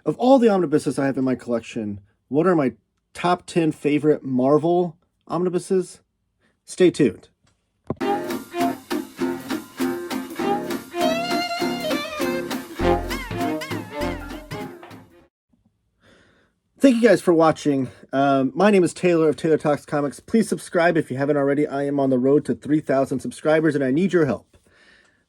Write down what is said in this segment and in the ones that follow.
Of all the omnibuses I have in my collection, what are my top 10 favorite Marvel omnibuses? Stay tuned. Thank you guys for watching. My name is Taylor of Taylor Talks Comics. Please subscribe if you haven't already. I am on the road to 3,000 subscribers and I need your help.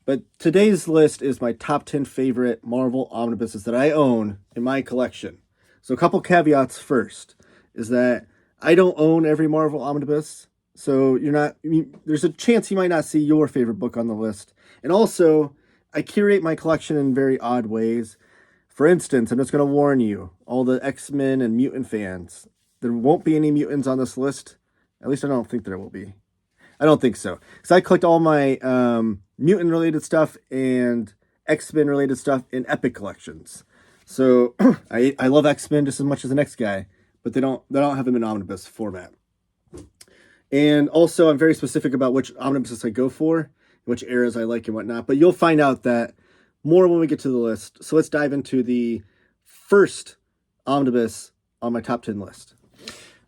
But today's list is my top 10 favorite Marvel omnibuses that I own in my collection. So a couple caveats first is that I don't own every Marvel omnibus. So there's a chance you might not see your favorite book on the list. And also, I curate my collection in very odd ways. For instance, I'm just going to warn you, all the X-Men and mutant fans, there won't be any mutants on this list. At least I don't think there will be. I don't think so. Because I collect all my mutant-related stuff and X-Men-related stuff in Epic collections. So I love X-Men just as much as the next guy, but they don't have them in omnibus format. And also, I'm very specific about which omnibuses I go for, which eras I like and whatnot. But you'll find out that more when we get to the list. So let's dive into the first omnibus on my top 10 list.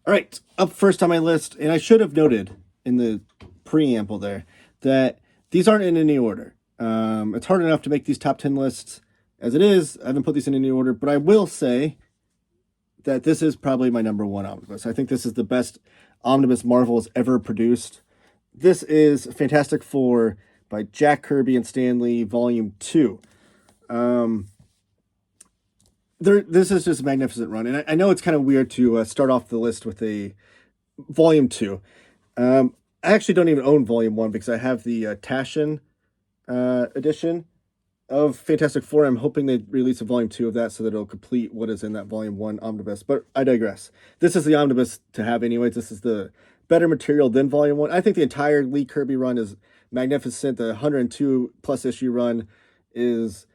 All right, up first on my list, and I should have noted in the preamble there that these aren't in any order. It's hard enough to make these top 10 lists as it is. I haven't put these in any order, but I will say that this is probably my number one omnibus. I think this is the best omnibus Marvel has ever produced. This is Fantastic Four by Jack Kirby and Stan Lee, Volume 2. This is just a magnificent run, and I know it's kind of weird to start off the list with a Volume 2. I actually don't even own Volume 1 because I have the Taschen edition of Fantastic Four. I'm hoping they release a Volume 2 of that so that it'll complete what is in that Volume 1 omnibus, but I digress. This is the omnibus to have anyways. This is the better material than Volume 1. I think the entire Lee Kirby run is magnificent. The 102 plus issue run is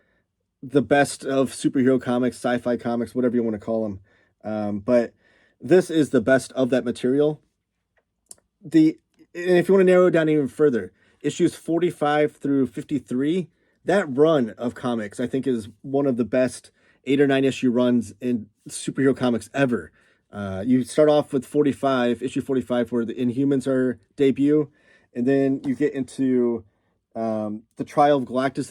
the best of superhero comics, sci-fi comics, whatever you want to call them. But this is the best of that material. And if you want to narrow it down even further, issues 45 through 53, that run of comics, I think, is one of the best 8 or 9 issue runs in superhero comics ever. You start off with issue 45, where the Inhumans are debut, and then you get into the Trial of Galactus,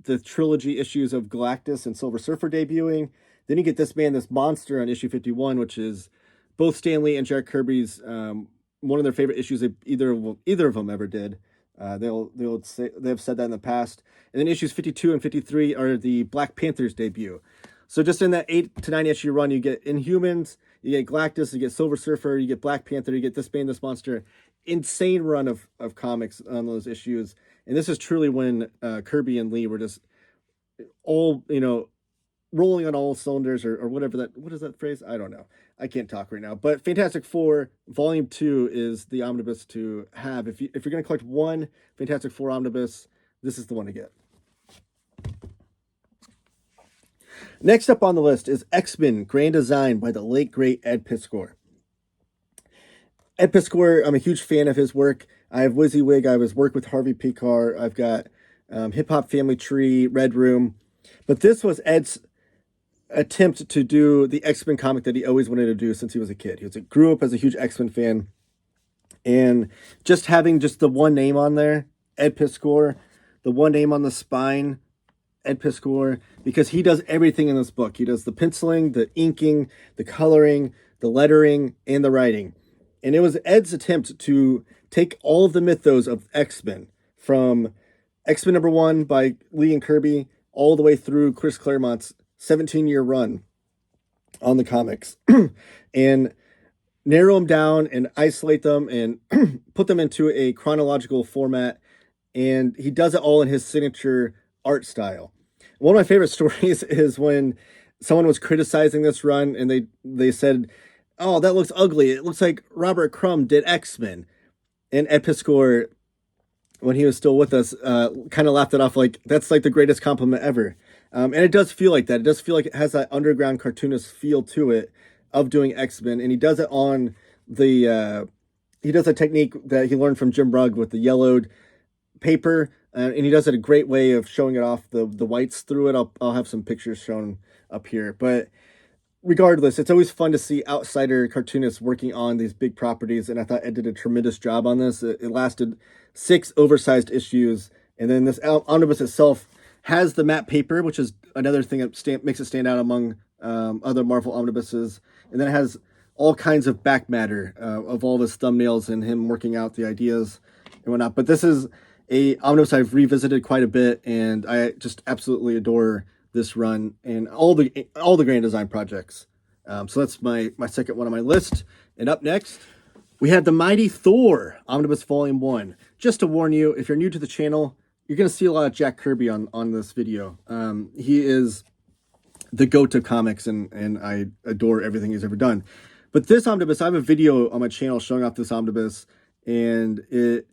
the trilogy issues of Galactus and Silver Surfer debuting. Then you get This Man, This Monster on issue 51, which is both Stan Lee and Jack Kirby's one of their favorite issues that either of them ever did. They have said that in the past. And then issues 52 and 53 are the Black Panther's debut. So just in that 8 to 9 issue run, you get Inhumans, you get Galactus, you get Silver Surfer, you get Black Panther, you get This Man, This Monster. Insane run of comics on those issues. And this is truly when Kirby and Lee were just all, rolling on all cylinders or whatever what is that phrase? I don't know. I can't talk right now. But Fantastic Four Volume 2 is the omnibus to have. If you're going to collect one Fantastic Four omnibus, this is the one to get. Next up on the list is X-Men Grand Design by the late, great Ed Piskor. Ed Piskor, I'm a huge fan of his work. I have WYSIWYG. I was work with Harvey Pekar. I've got Hip Hop Family Tree, Red Room. But this was Ed's attempt to do the X-Men comic that he always wanted to do since he was a kid. He grew up as a huge X-Men fan. And just having the one name on there, Ed Piskor, the one name on the spine, Ed Piskor, because he does everything in this book. He does the penciling, the inking, the coloring, the lettering, and the writing. And it was Ed's attempt to take all of the mythos of X-Men, from X-Men number 1 by Lee and Kirby all the way through Chris Claremont's 17-year run on the comics, and narrow them down and isolate them and put them into a chronological format. And he does it all in his signature art style. One of my favorite stories is when someone was criticizing this run and they said, "Oh, that looks ugly. It looks like Robert Crumb did X-Men." And Ed Piskor, when he was still with us, kind of laughed it off like, that's like the greatest compliment ever. And it does feel like that. It does feel like it has that underground cartoonist feel to it of doing X-Men. And he does it on he does a technique that he learned from Jim Rugg with the yellowed paper, and he does it a great way of showing it off the whites through it. I'll have some pictures shown up here, but regardless, it's always fun to see outsider cartoonists working on these big properties, and I thought Ed did a tremendous job on this. It lasted 6 oversized issues, and then this omnibus itself has the matte paper, which is another thing that makes it stand out among other Marvel omnibuses, and then it has all kinds of back matter of all of his thumbnails and him working out the ideas and whatnot. But this is a omnibus I've revisited quite a bit, and I just absolutely adore this run and all the Grand Design projects. So that's my second one on my list. And up next, we have the Mighty Thor Omnibus Volume 1. Just to warn you, if you're new to the channel, you're going to see a lot of Jack Kirby on this video. He is the GOAT of comics, and I adore everything he's ever done. But this omnibus, I have a video on my channel showing off this omnibus, and it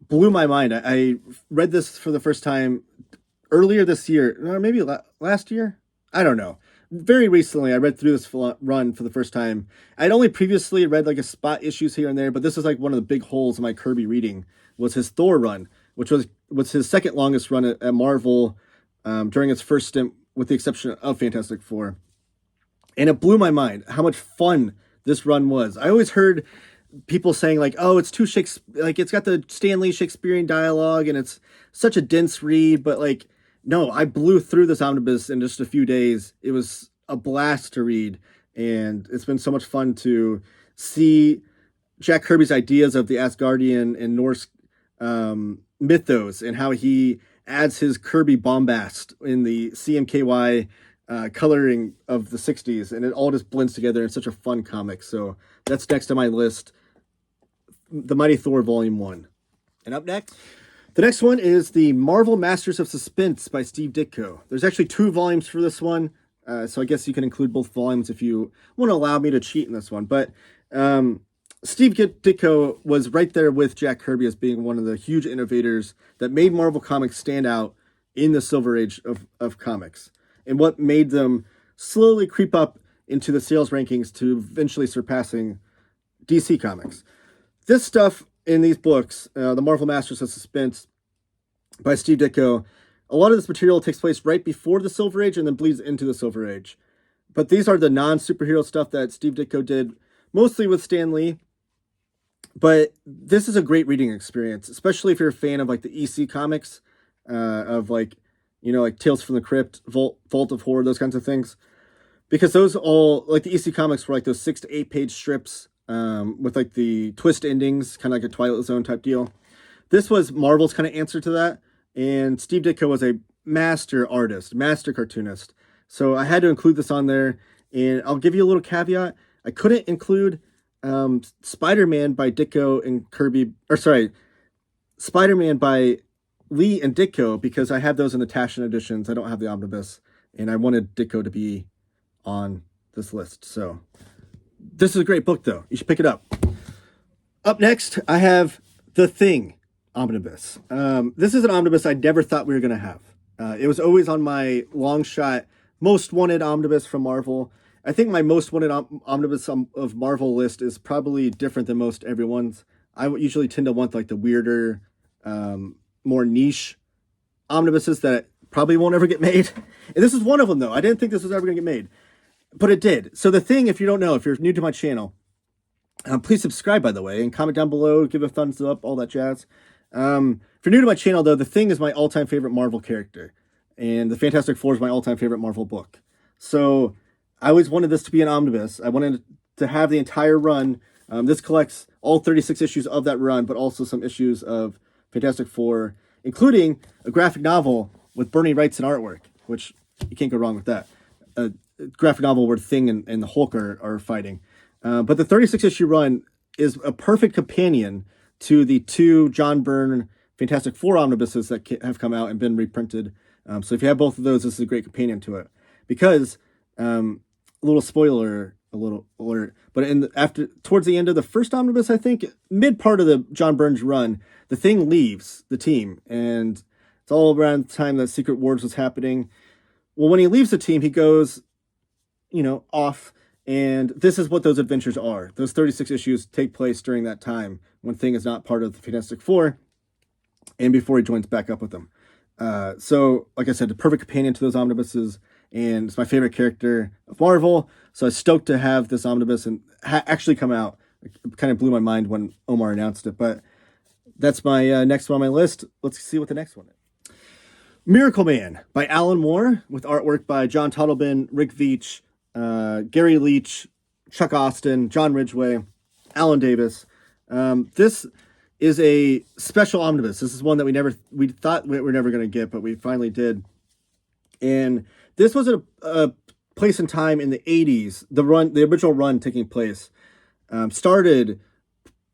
blew my mind. I read this for the first time earlier this year, or maybe last year? I don't know. Very recently, I read through this run for the first time. I'd only previously read like a spot issues here and there, but this is like one of the big holes in my Kirby reading, was his Thor run, which was his second longest run at Marvel during its first stint, with the exception of Fantastic Four. And it blew my mind how much fun this run was. I always heard people saying like, oh, it's too like it's got the Stan Lee Shakespearean dialogue and it's such a dense read, but like, no, I blew through this omnibus in just a few days. It was a blast to read, and it's been so much fun to see Jack Kirby's ideas of the Asgardian and Norse mythos and how he adds his Kirby bombast in the CMKY coloring of the 60s, and it all just blends together in such a fun comic. So that's next on my list, The Mighty Thor Volume 1. And up next, the next one is the Marvel Masters of Suspense by Steve Ditko. There's actually 2 volumes for this one, so I guess you can include both volumes if you want to allow me to cheat in this one. But Steve Ditko was right there with Jack Kirby as being one of the huge innovators that made Marvel Comics stand out in the Silver Age of comics, and what made them slowly creep up into the sales rankings to eventually surpassing DC Comics. This stuff in these books, the Marvel Masters of Suspense by Steve Ditko, a lot of this material takes place right before the Silver Age and then bleeds into the Silver Age. But these are the non-superhero stuff that Steve Ditko did, mostly with Stan Lee. But this is a great reading experience, especially if you're a fan of like the EC comics, of like, you know, like Tales from the Crypt, Vault of Horror, those kinds of things. Because those all, like the EC comics were like those 6 to 8 page strips with like the twist endings, kind of like a Twilight Zone type deal. This was Marvel's kind of answer to that. And Steve Ditko was a master artist, master cartoonist. So I had to include this on there. And I'll give you a little caveat. I couldn't include Spider-Man by Ditko and Kirby, or sorry, Spider-Man by Lee and Ditko, because I have those in the Taschen editions. I don't have the omnibus, and I wanted Ditko to be on this list. So this is a great book, though. You should pick it up. Up next, I have The Thing omnibus. This is an omnibus I never thought we were going to have. It was always on my long shot most wanted omnibus from Marvel. I think my most wanted omnibus of Marvel list is probably different than most everyone's. I usually tend to want like the weirder, more niche omnibuses that probably won't ever get made. And this is one of them, though. I didn't think this was ever going to get made, but it did. So The Thing, if you don't know, if you're new to my channel, please subscribe, by the way, and comment down below, give a thumbs up, all that jazz. If you're new to my channel, though, The Thing is my all-time favorite Marvel character, and the Fantastic Four is my all-time favorite Marvel book. So I always wanted this to be an omnibus. I wanted to have the entire run. This collects all 36 issues of that run, but also some issues of Fantastic Four, including a graphic novel with Byrne writes and artwork, which you can't go wrong with that. A graphic novel where Thing and the Hulk are fighting. But the 36-issue run is a perfect companion to the 2 John Byrne Fantastic Four omnibuses that have come out and been reprinted. So if you have both of those, this is a great companion to it. Because, a little spoiler, a little alert, but towards the end of the first omnibus, I think, mid part of the John Byrne's run, the Thing leaves the team, and it's all around the time that Secret Wars was happening. Well, when he leaves the team, he goes, off, and this is what those adventures are. Those 36 issues take place during that time when Thing is not part of the Fantastic Four, and before he joins back up with them. So, like I said, the perfect companion to those omnibuses, and it's my favorite character of Marvel. So I was stoked to have this omnibus and actually come out. It kind of blew my mind when Omar announced it, but that's my next one on my list. Let's see what the next one is. Miracleman by Alan Moore, with artwork by John Tuttleben, Rick Veitch, Gary Leach, Chuck Austin, John Ridgway, Alan Davis. This is a special omnibus. This is one that we thought we were never going to get, but we finally did. And this was a place in time in the 80s. The original run taking place started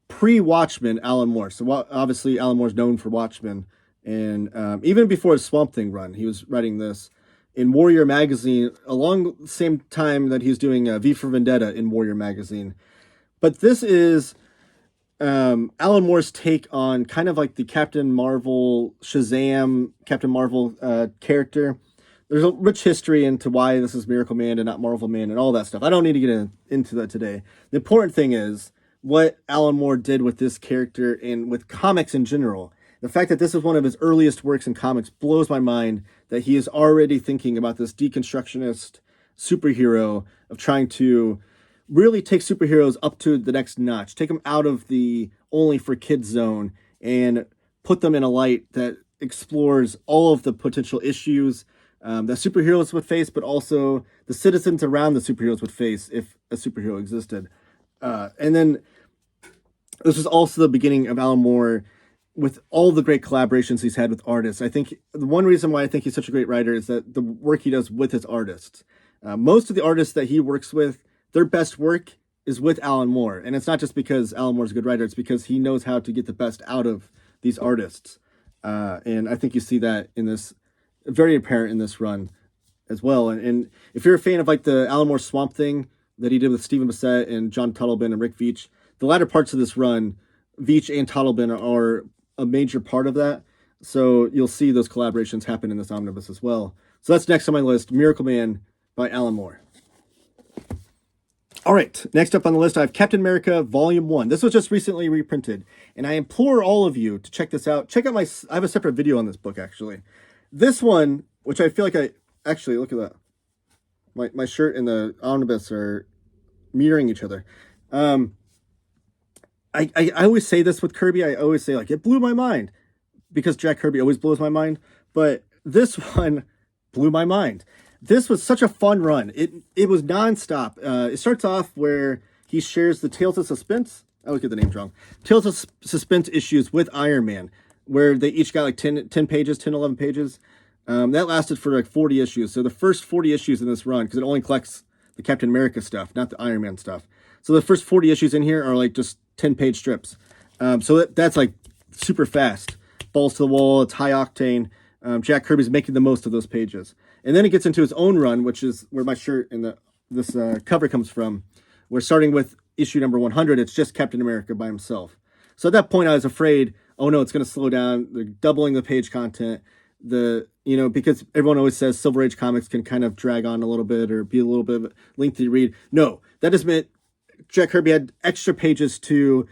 pre-Watchmen Alan Moore. So obviously Alan Moore's known for Watchmen. And even before his Swamp Thing run, he was writing this in Warrior Magazine along the same time that he's doing V for Vendetta in Warrior Magazine. But this is Alan Moore's take on kind of like the Captain Marvel, Shazam, Captain Marvel character. There's a rich history into why this is Miracleman and not Marvel Man and all that stuff. I don't need to get into that today. The important thing is what Alan Moore did with this character and with comics in general. The fact that this is one of his earliest works in comics blows my mind, that he is already thinking about this deconstructionist superhero of trying to really take superheroes up to the next notch, take them out of the only for kids zone and put them in a light that explores all of the potential issues that superheroes would face, but also the citizens around the superheroes would face if a superhero existed. And then this was also the beginning of Alan Moore with all the great collaborations he's had with artists. I think the one reason why I think he's such a great writer is that the work he does with his artists. Most of the artists that he works with, their best work is with Alan Moore. And it's not just because Alan Moore's a good writer, it's because he knows how to get the best out of these artists. And I think you see that in this, very apparent in this run as well. And if you're a fan of like the Alan Moore Swamp Thing that he did with Stephen Bissett and John Tuttleben and Rick Veitch, the latter parts of this run, Veitch and Tuttleben are a major part of that. So you'll see those collaborations happen in this omnibus as well. So that's next on my list, Miracleman by Alan Moore. All right, next up on the list, I have Captain America Volume 1. This was just recently reprinted, and I implore all of you to check this out. Check out I have a separate video on this book, actually. This one, which I feel like actually, look at that. My shirt and the omnibus are mirroring each other. I always say this with Kirby. I always say, like, it blew my mind, because Jack Kirby always blows my mind. But this one blew my mind. This was such a fun run. It was nonstop. It starts off where he shares the Tales of Suspense. I always get the names wrong. Tales of Suspense issues with Iron Man, where they each got like 10 pages, 10, 11 pages. That lasted for like 40 issues. So the first 40 issues in this run, because it only collects the Captain America stuff, not the Iron Man stuff. So the first 40 issues in here are like just 10-page strips. So that's like super fast. Balls to the wall, it's high octane. Jack Kirby's making the most of those pages. And then it gets into his own run, which is where my shirt and this cover comes from. We're starting with issue number 100. It's just Captain America by himself. So at that point, I was afraid, oh no, it's going to slow down. They're doubling the page content. Because everyone always says Silver Age comics can kind of drag on a little bit or be a little bit lengthy to read. No, that just meant Jack Kirby had extra pages to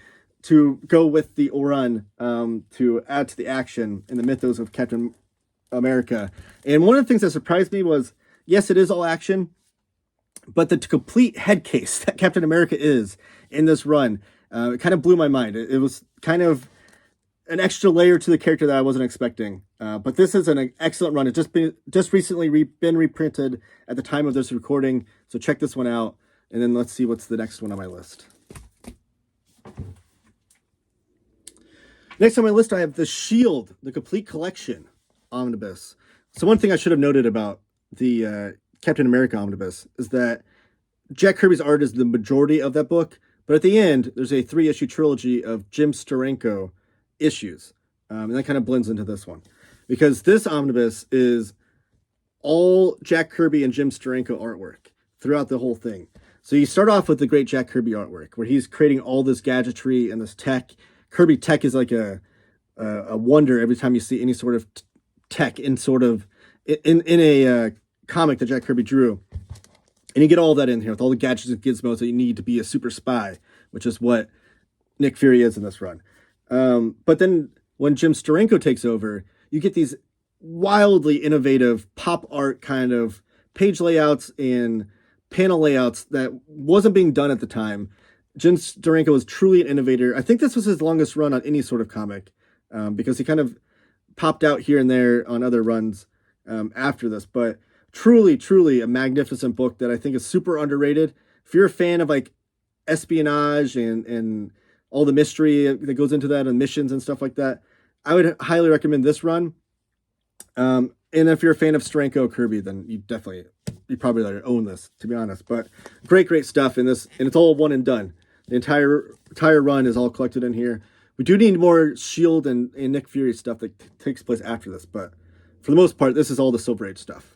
go with the run, to add to the action and the mythos of Captain America. And one of the things that surprised me was, yes, it is all action, but the complete head case that Captain America is in this run, it kind of blew my mind. It was kind of an extra layer to the character that I wasn't expecting. But this is an excellent run. It's just recently been reprinted at the time of this recording. So check this one out. And then let's see what's the next one on my list. Next on my list, I have The Shield, the Complete Collection Omnibus. So one thing I should have noted about the Captain America Omnibus is that Jack Kirby's art is the majority of that book. But at the end, there's a 3-issue trilogy of Jim Steranko issues. And that kind of blends into this one. Because this omnibus is all Jack Kirby and Jim Steranko artwork throughout the whole thing. So you start off with the great Jack Kirby artwork, where he's creating all this gadgetry and this tech. Kirby tech is like a wonder every time you see any sort of tech in a comic that Jack Kirby drew. And you get all that in here with all the gadgets and gizmos that you need to be a super spy, which is what Nick Fury is in this run. But then when Jim Steranko takes over, you get these wildly innovative pop art kind of page layouts and panel layouts that wasn't being done at the time. Jim Steranko was truly an innovator. I think this was his longest run on any sort of comic, because he kind of popped out here and there on other runs after this. But truly, truly a magnificent book that I think is super underrated. If you're a fan of like espionage and all the mystery that goes into that and missions and stuff like that, I would highly recommend this run. And if you're a fan of Steranko Kirby, then you probably let it own this, to be honest. But great stuff in this, and it's all one and done. The entire run is all collected in here. We do need more Shield and Nick Fury stuff that takes place after this, but for the most part, this is all the Silver Age stuff.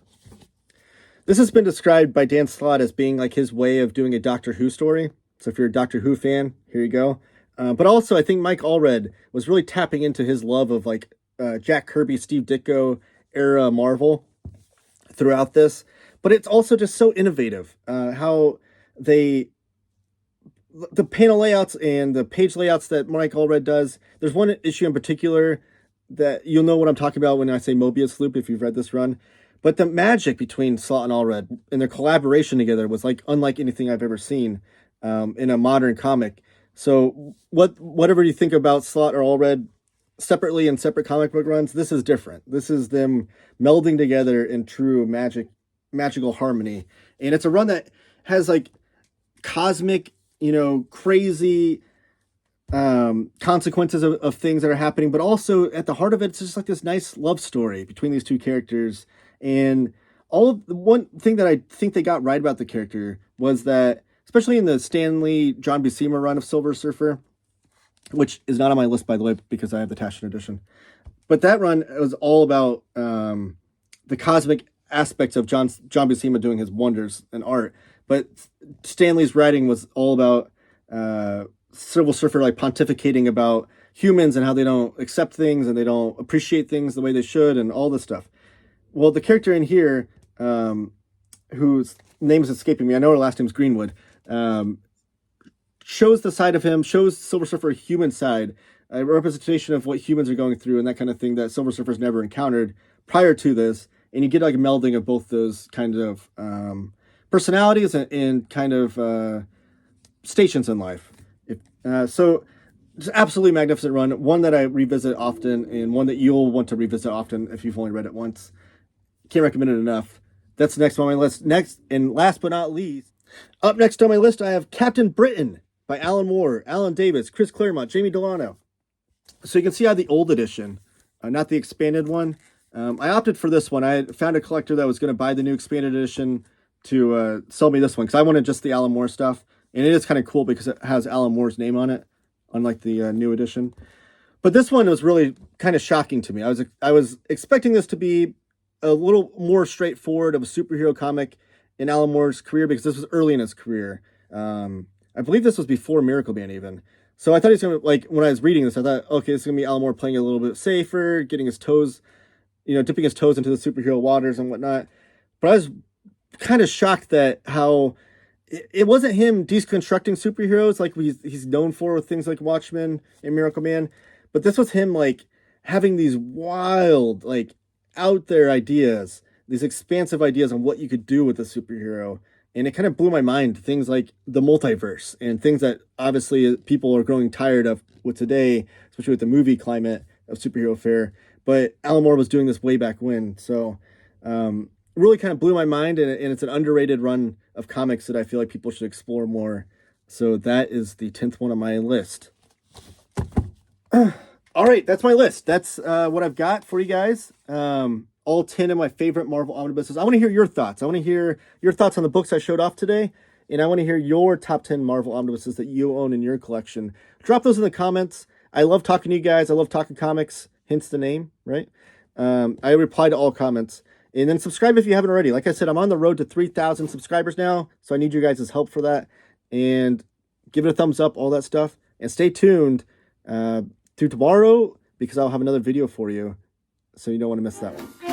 This has been described by Dan Slott as being like his way of doing a Doctor Who story. So if you're a Doctor Who fan, here you go. But also, I think Mike Allred was really tapping into his love of like Jack Kirby, Steve Ditko era Marvel throughout this. But it's also just so innovative how the panel layouts and the page layouts that Mike Allred does. There's one issue in particular that you'll know what I'm talking about when I say Mobius Loop if you've read this run. But the magic between Slott and Allred and their collaboration together was like unlike anything I've ever seen in a modern comic. So whatever you think about Slott or Allred separately in separate comic book runs, this is different. This is them melding together in true magical harmony. And it's a run that has like cosmic, crazy consequences of things that are happening, but also at the heart of it, it's just like this nice love story between these two characters. And one thing that I think they got right about the character was that, especially in the Stan Lee, John Buscema run of Silver Surfer, which is not on my list, by the way, because I have the Taschen edition. But that run was all about the cosmic aspects of John Buscema doing his wonders in art. But Stan Lee's writing was all about Silver Surfer like pontificating about humans and how they don't accept things and they don't appreciate things the way they should and all this stuff. Well, the character in here, whose name is escaping me, I know her last name's Greenwood, shows the side of him, shows Silver Surfer a human side, a representation of what humans are going through and that kind of thing that Silver Surfer's never encountered prior to this. And you get like a melding of both those kind of personalities and kind of stations in life. So it's absolutely magnificent run, one that I revisit often and one that you'll want to revisit often if you've only read it once. Can't recommend it enough. That's next on my list. Next, and last but not least, up next on my list, I have Captain Britain by Alan Moore, Alan Davis, Chris Claremont, Jamie Delano. So you can see I have the old edition, not the expanded one. I opted for this one. I found a collector that was going to buy the new expanded edition to sell me this one because I wanted just the Alan Moore stuff. And it is kind of cool because it has Alan Moore's name on it, unlike the new edition. But this one was really kind of shocking to me. I was expecting this to be a little more straightforward of a superhero comic in Alan Moore's career because this was early in his career. I believe this was before Miracleman even. So I thought he was going to, like, when I was reading this, I thought, okay, this is going to be Alan Moore playing a little bit safer, getting his toes, dipping his toes into the superhero waters and whatnot. But I was kind of shocked that how it wasn't him deconstructing superheroes like he's known for with things like Watchmen and Miracleman, but this was him like having these wild, like out there ideas, these expansive ideas on what you could do with a superhero. And it kind of blew my mind, things like the multiverse and things that obviously people are growing tired of with today, especially with the movie climate of superhero fare. But Alan Moore was doing this way back when. So really kind of blew my mind. And it's an underrated run of comics that I feel like people should explore more. So that is the 10th one on my list. All right, that's my list. That's what I've got for you guys. All 10 of my favorite Marvel omnibuses. I want to hear your thoughts. I want to hear your thoughts on the books I showed off today. And I want to hear your top 10 Marvel omnibuses that you own in your collection. Drop those in the comments. I love talking to you guys. I love talking comics, hence the name, right? I reply to all comments. And then subscribe if you haven't already. Like I said, I'm on the road to 3,000 subscribers now. So I need you guys' help for that. And give it a thumbs up, all that stuff. And stay tuned through tomorrow because I'll have another video for you. So you don't want to miss that one.